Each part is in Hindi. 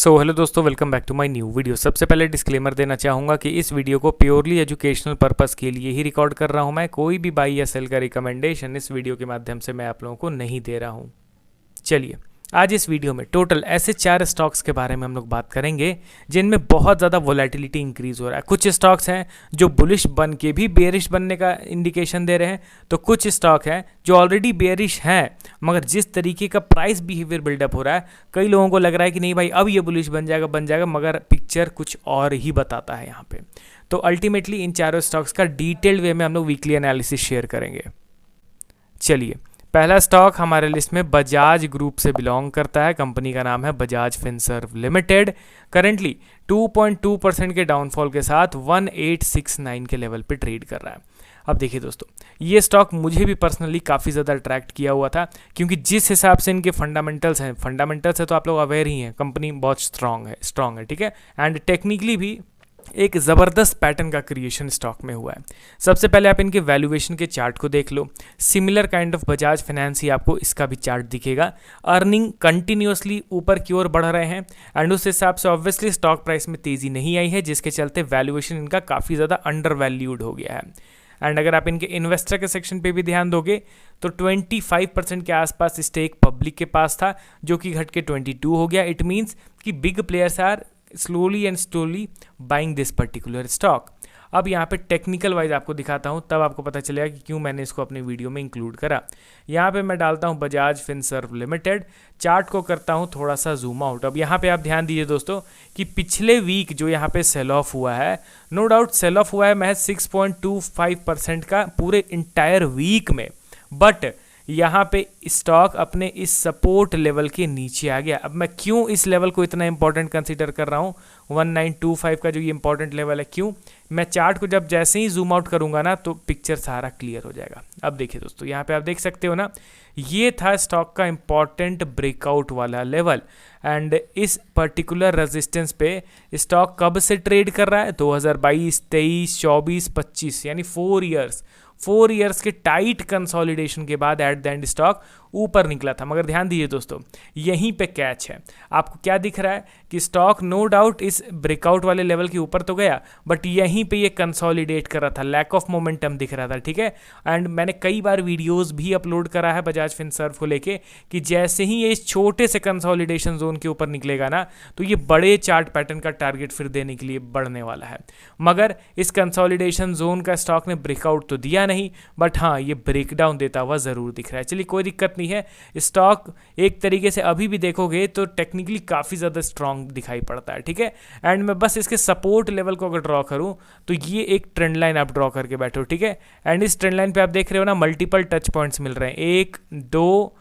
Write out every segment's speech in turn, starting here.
सो हेलो दोस्तों, welcome back to my new video. सबसे पहले डिस्क्लेमर देना चाहूँगा कि इस वीडियो को प्योरली एजुकेशनल पर्पस के लिए ही रिकॉर्ड कर रहा हूँ। मैं कोई भी बाई या सेल का रिकमेंडेशन इस वीडियो के माध्यम से मैं आप लोगों को नहीं दे रहा हूँ। चलिए, आज इस वीडियो में टोटल ऐसे 4 स्टॉक्स के बारे में हम लोग बात करेंगे जिनमें बहुत ज़्यादा वोलेटिलिटी इंक्रीज हो रहा है। कुछ स्टॉक्स हैं जो बुलिश बन के भी बेरिश बनने का इंडिकेशन दे रहे हैं, तो कुछ स्टॉक हैं जो ऑलरेडी बेरिश हैं, मगर जिस तरीके का प्राइस बिहेवियर बिल्डअप हो रहा है, कई लोगों को लग रहा है कि नहीं भाई अब ये बुलिश बन जाएगा, मगर पिक्चर कुछ और ही बताता है यहाँ पे। तो अल्टीमेटली इन चारों स्टॉक्स का डिटेल्ड वे में हम लोग वीकली एनालिसिस शेयर करेंगे। चलिए, पहला स्टॉक हमारे लिस्ट में बजाज ग्रुप से बिलोंग करता है। कंपनी का नाम है बजाज फिनसर्व लिमिटेड। करेंटली 2.2% के डाउनफॉल के साथ 1869 के लेवल पे ट्रेड कर रहा है। अब देखिए दोस्तों, ये स्टॉक मुझे भी पर्सनली काफ़ी ज़्यादा अट्रैक्ट किया हुआ था, क्योंकि जिस हिसाब से इनके फंडामेंटल्स है तो आप लोग अवेयर ही हैं, कंपनी बहुत स्ट्रांग है, ठीक है। एंड टेक्निकली भी एक ज़बरदस्त पैटर्न का क्रिएशन स्टॉक में हुआ है। सबसे पहले आप इनके वैल्यूएशन के चार्ट को देख लो। Similar kind of Bajaj finance ही आपको इसका भी चार्ट दिखेगा। अर्निंग कंटिन्यूअसली ऊपर की ओर बढ़ रहे हैं एंड उस हिसाब से ऑब्वियसली स्टॉक प्राइस में तेज़ी नहीं आई है, जिसके चलते वैल्यूएशन इनका काफ़ी ज़्यादा अंडर वैल्यूड हो गया है। एंड अगर आप इनके इन्वेस्टर के सेक्शन पे भी ध्यान दोगे तो 25% के आसपास स्टेक पब्लिक के पास था, जो कि घट के 22 हो गया। इट मीन्स कि big players are slowly buying this particular stock. अब यहाँ पे टेक्निकल वाइज आपको दिखाता हूँ, तब आपको पता चलेगा कि क्यों मैंने इसको अपनी वीडियो में इंक्लूड करा। यहाँ पे मैं डालता हूँ बजाज फिनसर्व लिमिटेड, चार्ट को करता हूँ थोड़ा सा जूम आउट। अब यहाँ पे आप ध्यान दीजिए दोस्तों कि पिछले वीक जो यहाँ पे सेल ऑफ हुआ है, नो डाउट सेल ऑफ हुआ है महज 6.25% का पूरे इंटायर वीक में, बट यहाँ पे स्टॉक अपने इस सपोर्ट लेवल के नीचे आ गया। अब मैं क्यों इस लेवल को इतना इंपॉर्टेंट कंसीडर कर रहा हूँ, 1925 का जो ये इंपॉर्टेंट लेवल है, क्यों? मैं चार्ट को जब जैसे ही जूम आउट करूंगा ना तो पिक्चर सारा क्लियर हो जाएगा। अब देखिए दोस्तों, यहाँ पे आप देख सकते हो ना, ये था स्टॉक का इंपॉर्टेंट ब्रेकआउट वाला लेवल एंड इस पर्टिकुलर रेजिस्टेंस पे स्टॉक कब से ट्रेड कर रहा है? 2022, 23, 24, 25 यानी 4 ईयर्स के टाइट कंसोलिडेशन के बाद एट द एंड स्टॉक ऊपर निकला था। मगर ध्यान दीजिए दोस्तों, यहीं पे कैच है। आपको क्या दिख रहा है कि स्टॉक नो डाउट इस ब्रेकआउट वाले लेवल के ऊपर तो गया, बट यहीं पे ये कंसोलिडेट कर रहा था, लैक ऑफ मोमेंटम दिख रहा था, ठीक है। एंड मैंने कई बार वीडियोस भी अपलोड करा है बजाज फिनसर्व को लेके कि जैसे ही ये इस छोटे से कंसोलिडेशन जोन के ऊपर निकलेगा ना, तो ये बड़े चार्ट पैटर्न का टारगेट फिर देने के लिए बढ़ने वाला है। मगर इस कंसोलिडेशन जोन का स्टॉक ने ब्रेकआउट तो दिया नहीं, बट हाँ, ये ब्रेकडाउन देता हुआ ज़रूर दिख रहा है। चलिए, कोई दिक्कत नहीं है। स्टॉक एक तरीके से अभी भी देखोगे तो टेक्निकली काफ़ी ज़्यादा स्ट्रांग दिखाई पड़ता है, ठीक है। एंड मैं बस इसके सपोर्ट लेवल को अगर ड्रॉ करूं तो ये एक ट्रेंड लाइन आप ड्रॉ करके बैठो, ठीक है। एंड इस ट्रेंड लाइन पे आप देख रहे हो ना, मल्टीपल टच पॉइंट्स मिल रहे हैं, 1, 2,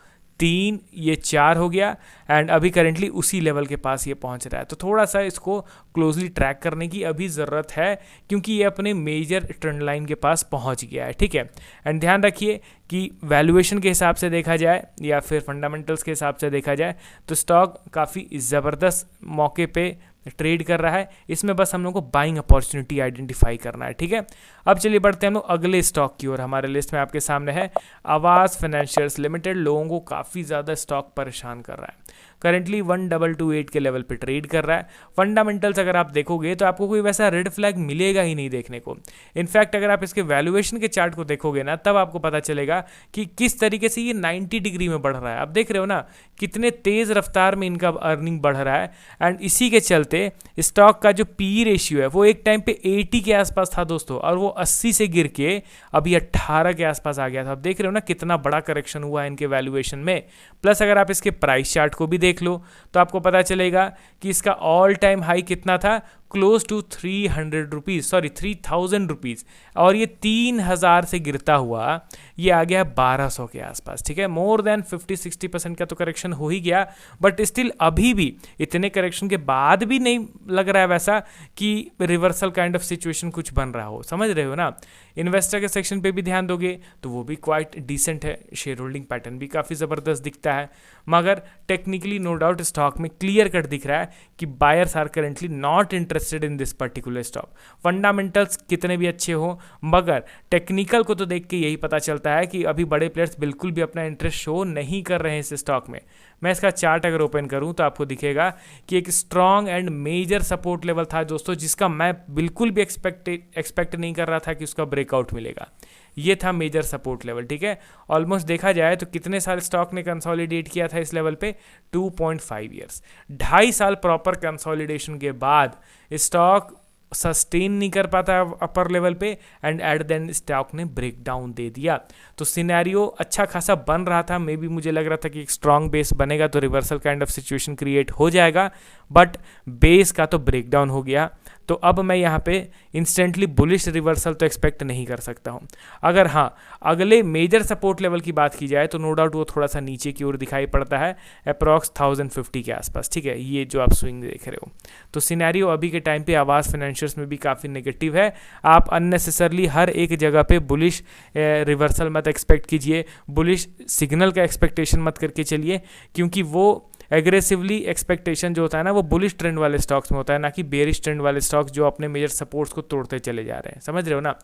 3, ये 4 हो गया एंड अभी करेंटली उसी लेवल के पास ये पहुंच रहा है। तो थोड़ा सा इसको क्लोजली ट्रैक करने की अभी ज़रूरत है, क्योंकि ये अपने मेजर ट्रेंड लाइन के पास पहुंच गया है, ठीक है। एंड ध्यान रखिए कि वैल्यूएशन के हिसाब से देखा जाए या फिर फंडामेंटल्स के हिसाब से देखा जाए तो स्टॉक काफ़ी ज़बरदस्त मौके पे ट्रेड कर रहा है। इसमें बस हम लोग को बाइंग अपॉर्चुनिटी आइडेंटिफाई करना है, ठीक है। अब चलिए बढ़ते हैं हम लोग अगले स्टॉक की ओर। हमारे लिस्ट में आपके सामने है आवास फाइनेंशियल्स लिमिटेड। लोगों को काफ़ी ज़्यादा स्टॉक परेशान कर रहा है। करेंटली 1228 के लेवल पे ट्रेड कर रहा है। फंडामेंटल्स अगर आप देखोगे तो आपको कोई वैसा रेड फ्लैग मिलेगा ही नहीं देखने को। इनफैक्ट अगर आप इसके वैल्यूएशन के चार्ट को देखोगे ना, तब आपको पता चलेगा कि किस तरीके से ये 90 डिग्री में बढ़ रहा है। आप देख रहे हो ना कितने तेज़ रफ्तार में इनका अर्निंग बढ़ रहा है। एंड इसी के चलते स्टॉक का जो पी रेशियो है वो एक टाइम पे 80 के आसपास था दोस्तों, और वो 80 से गिर के अभी 18 के आसपास आ गया था। आप देख रहे हो ना कितना बड़ा करेक्शन हुआ है इनके वैल्यूएशन में। प्लस अगर आप इसके प्राइस चार्ट को भी देख लो तो आपको पता चलेगा कि इसका ऑल टाइम हाई कितना था, क्लोज टू 3000 रुपीज़, और ये 3000 से गिरता हुआ ये आ गया 1200 के आसपास, ठीक है। मोर देन 50-60% का तो करेक्शन हो ही गया, बट स्टिल अभी भी इतने करेक्शन के बाद भी नहीं लग रहा है वैसा कि रिवर्सल काइंड ऑफ सिचुएशन कुछ बन रहा हो, समझ रहे हो ना। इन्वेस्टर के सेक्शन पे भी ध्यान दोगे तो वो भी क्वाइट डिसेंट है, शेयर होल्डिंग पैटर्न भी काफ़ी ज़बरदस्त दिखता है। मगर टेक्निकली नो डाउट स्टॉक में क्लियर कट दिख रहा है कि buyers are currently not interested invested in this particular stock. Fundamentals कितने भी अच्छे हो, मगर टेक्निकल को तो देख के यही पता चलता है कि अभी बड़े प्लेयर्स बिल्कुल भी अपना इंटरेस्ट शो नहीं कर रहे हैं इस स्टॉक में। मैं इसका चार्ट अगर ओपन करूं तो आपको दिखेगा कि एक strong and major support level था दोस्तों, जिसका मैं बिल्कुल भी एक्सपेक्ट नहीं कर रहा था कि उसका ब्रेकआउट मिलेगा। ये था मेजर सपोर्ट लेवल, ठीक है। ऑलमोस्ट देखा जाए तो कितने साल स्टॉक ने कंसोलिडेट किया था इस लेवल पे, 2.5 ईयर्स। 2.5 साल प्रॉपर कंसोलिडेशन के बाद स्टॉक सस्टेन नहीं कर पाता अपर लेवल पे, एंड एट देन स्टॉक ने ब्रेक डाउन दे दिया। तो सिनेरियो अच्छा खासा बन रहा था, मे बी मुझे लग रहा था कि एक स्ट्रॉन्ग बेस बनेगा तो reversal kind of situation create हो जाएगा, बट बेस का तो ब्रेक डाउन हो गया। तो अब मैं यहाँ पे इंस्टेंटली बुलिश रिवर्सल तो एक्सपेक्ट नहीं कर सकता हूँ। अगर हाँ अगले मेजर सपोर्ट लेवल की बात की जाए तो नो डाउट वो थोड़ा सा नीचे की ओर दिखाई पड़ता है, अप्रॉक्स 1050 के आसपास, ठीक है। ये जो आप स्विंग देख रहे हो, तो सिनेरियो अभी के टाइम पे आवाज़ फाइनेंशियर्स में भी काफ़ी नेगेटिव है। आप अननेसेसरली हर एक जगह पे बुलिश रिवर्सल मत एक्सपेक्ट कीजिए, बुलिश सिग्नल का एक्सपेक्टेशन मत करके चलिए, क्योंकि वो एग्रेसिवली एक्सपेक्टेशन जो होता है ना वो बुलिश ट्रेंड वाले स्टॉक्स में होता है, ना कि बेरिश ट्रेंड वाले स्टॉक्स जो अपने मेजर सपोर्ट्स को तोड़ते चले जा रहे हैं, समझ रहे हो ना।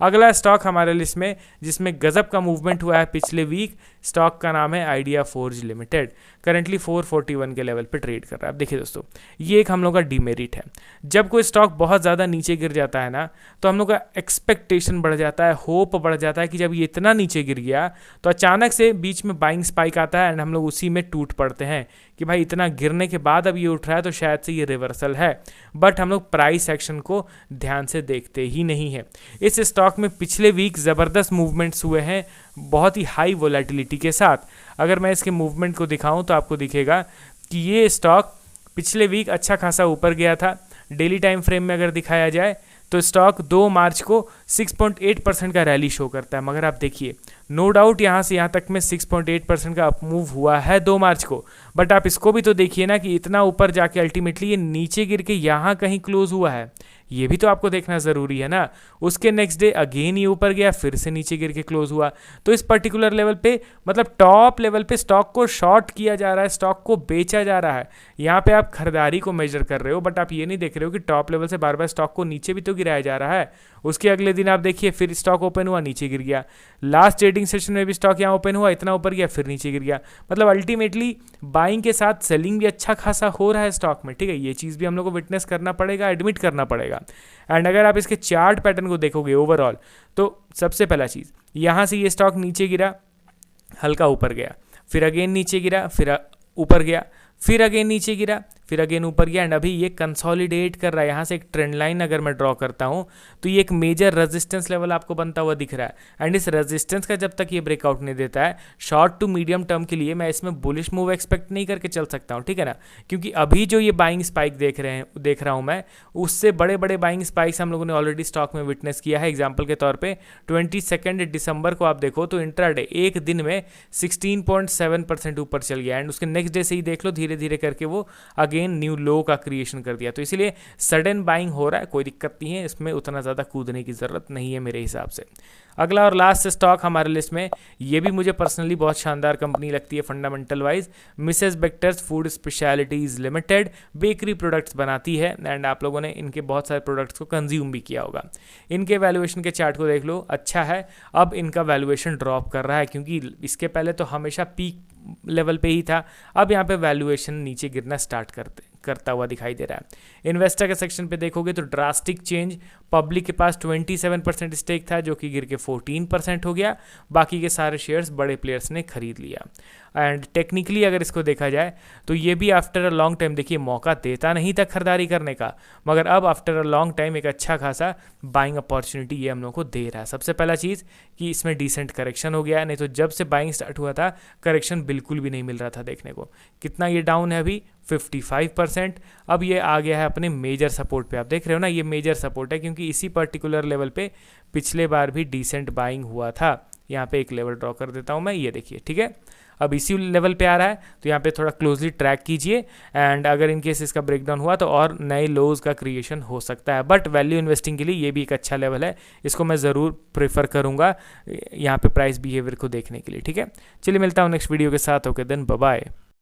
अगला स्टॉक हमारे लिस्ट में जिसमें गजब का मूवमेंट हुआ है पिछले वीक, स्टॉक का नाम है आइडिया फोर्ज लिमिटेड। करंटली 441 के लेवल पे ट्रेड कर रहा है। अब देखिए दोस्तों, ये एक हम लोग का डीमेरिट है। जब कोई स्टॉक बहुत ज़्यादा नीचे गिर जाता है ना, तो हम लोग का एक्सपेक्टेशन बढ़ जाता है, होप बढ़ जाता है कि जब ये इतना नीचे गिर गया तो अचानक से बीच में बाइंग स्पाइक आता है, एंड हम लोग उसी में टूट पड़ते हैं कि भाई इतना गिरने के बाद अब ये उठ रहा है तो शायद से ये रिवर्सल है। बट हम लोग प्राइस एक्शन को ध्यान से देखते ही नहीं है। इस स्टॉक में पिछले वीक ज़बरदस्त मूवमेंट्स हुए हैं, बहुत ही हाई वोलेटिलिटी के साथ। अगर मैं इसके मूवमेंट को दिखाऊं तो आपको दिखेगा कि ये स्टॉक पिछले वीक अच्छा खासा ऊपर गया था। डेली टाइम फ्रेम में अगर दिखाया जाए तो स्टॉक 2 मार्च को 6.8% का रैली शो करता है, मगर आप देखिए नो डाउट यहाँ से यहाँ तक में 6.8% का अपमूव हुआ है 2 मार्च को, बट आप इसको भी तो देखिए ना कि इतना ऊपर जाके अल्टीमेटली ये नीचे गिर के यहाँ कहीं क्लोज हुआ है, ये भी तो आपको देखना ज़रूरी है ना। उसके नेक्स्ट डे अगेन ये ऊपर गया, फिर से नीचे गिर के क्लोज हुआ। तो इस पर्टिकुलर लेवल पे मतलब टॉप लेवल पे स्टॉक को शॉर्ट किया जा रहा है, स्टॉक को बेचा जा रहा है। यहाँ पे आप खरीदारी को मेजर कर रहे हो, बट आप ये नहीं देख रहे हो कि टॉप लेवल से बार बार स्टॉक को नीचे भी तो गिराया जा रहा है। उसके अगले दिन आप देखिए फिर स्टॉक ओपन हुआ, नीचे गिर गया। लास्ट ट्रेडिंग सेशन में भी स्टॉक यहाँ ओपन हुआ, इतना ऊपर गया, फिर नीचे गिर गया। मतलब अल्टीमेटली बाइंग के साथ सेलिंग भी अच्छा खासा हो रहा है स्टॉक में, ठीक है। ये चीज़ भी हम लोग को विटनेस करना पड़ेगा, एडमिट करना पड़ेगा। एंड अगर आप इसके चार्ट पैटर्न को देखोगे ओवरऑल, तो सबसे पहला चीज़ यहाँ से ये स्टॉक नीचे गिरा, हल्का ऊपर गया, फिर अगेन नीचे गिरा, फिर ऊपर गया, फिर अगेन नीचे गिरा, फिर अगेन ऊपर गया, एंड अभी ये कंसोलिडेट कर रहा है। यहाँ से एक ट्रेंड लाइन अगर मैं ड्रॉ करता हूँ तो ये एक मेजर रेजिस्टेंस लेवल आपको बनता हुआ दिख रहा है। एंड इस रेजिस्टेंस का जब तक ये ब्रेकआउट नहीं देता है, शॉर्ट टू मीडियम टर्म के लिए मैं इसमें बुलिश मूव एक्सपेक्ट नहीं करके चल सकता हूँ, ठीक है ना। क्योंकि अभी जो ये बाइंग स्पाइक देख रहा हूँ मैं, उससे बड़े बड़े बाइंग स्पाइक्स हम लोगों ने ऑलरेडी स्टॉक में विटनेस किया है। एग्जाम्पल के तौर पर 22 दिसंबर को आप देखो तो इंट्राडे एक दिन में 16.7% ऊपर चल गया, एंड उसके नेक्स्ट डे से ही देख लो धीरे धीरे करके वो अगेन न्यू लो का क्रिएशन कर दिया। तो इसीलिए सडन बाइंग हो रहा है, कोई दिक्कत नहीं है, इसमें उतना ज़्यादा कूदने की ज़रूरत नहीं है मेरे हिसाब से। अगला और लास्ट स्टॉक हमारे लिस्ट में, ये भी मुझे पर्सनली बहुत शानदार कंपनी लगती है fundamental wise, Mrs Bectors food specialities limited. Bakery products बनाती है, एंड आप लोगों ने इनके बहुत सारे प्रोडक्ट्स को कंज्यूम भी किया होगा। इनके वैल्यूएशन के चार्ट को देख लो, अच्छा है। अब इनका वैल्यूएशन ड्रॉप कर रहा है, क्योंकि इसके पहले तो हमेशा पीक लेवल पे ही था, अब यहाँ पे वैल्यूएशन नीचे गिरना स्टार्ट करता हुआ दिखाई दे रहा है। इन्वेस्टर के सेक्शन पे देखोगे तो ड्रास्टिक चेंज, पब्लिक के पास 27% स्टेक था जो कि गिर के 14% हो गया, बाकी के सारे शेयर्स बड़े प्लेयर्स ने खरीद लिया। एंड टेक्निकली अगर इसको देखा जाए तो ये भी आफ्टर अ लॉन्ग टाइम, देखिए मौका देता नहीं था खरीदारी करने का, मगर अब आफ्टर अ लॉन्ग टाइम एक अच्छा खासा बाइंग अपॉर्चुनिटी ये हम लोग को दे रहा है। सबसे पहला चीज़ कि इसमें डिसेंट करेक्शन हो गया, नहीं तो जब से बाइंग स्टार्ट हुआ था करेक्शन बिल्कुल भी नहीं मिल रहा था देखने को। कितना ये डाउन है अभी, 55%। अब ये आ गया है अपने मेजर सपोर्ट पे, आप देख रहे हो ना, ये मेजर सपोर्ट है, क्योंकि इसी पर्टिकुलर लेवल पे पिछले बार भी डिसेंट बाइंग हुआ था। यहाँ पे एक लेवल ड्रॉ कर देता हूँ मैं, ये देखिए, ठीक है। अब इसी लेवल पे आ रहा है, तो यहाँ पे थोड़ा क्लोजली ट्रैक कीजिए, एंड अगर इन केस इसका ब्रेकडाउन हुआ तो और नए लोज का क्रिएशन हो सकता है। बट वैल्यू इन्वेस्टिंग के लिए ये भी एक अच्छा लेवल है, इसको मैं ज़रूर प्रेफर करूँगा यहाँ पे प्राइस बिहेवियर को देखने के लिए, ठीक है। चलिए मिलता हूँ नेक्स्ट वीडियो के साथ, ओके देन बाय बाय।